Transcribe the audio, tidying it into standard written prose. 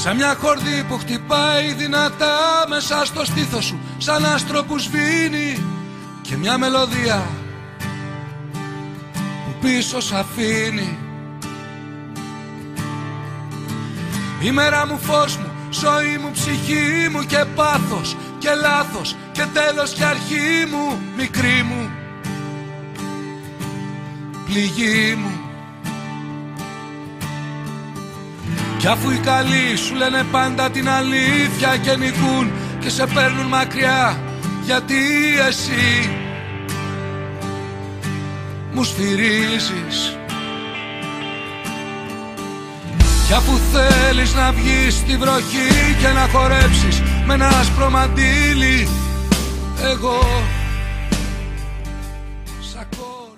Σαν μια χορδή που χτυπάει δυνατά μέσα στο στήθος σου, σαν άστρο που σβήνει, και μια μελωδία που πίσω σ' αφήνει. Η μέρα μου, φως μου, ζωή μου, ψυχή μου, και πάθος και λάθος και τέλος και αρχή μου, μικρή μου, πληγή μου. Κι αφού οι καλοί σου λένε πάντα την αλήθεια και νικούν και σε παίρνουν μακριά, γιατί εσύ μου σφυρίζεις. Κι αφού θέλεις να βγεις στη βροχή και να χορέψεις με ένα άσπρο μαντίλι, εγώ σ' ακούω.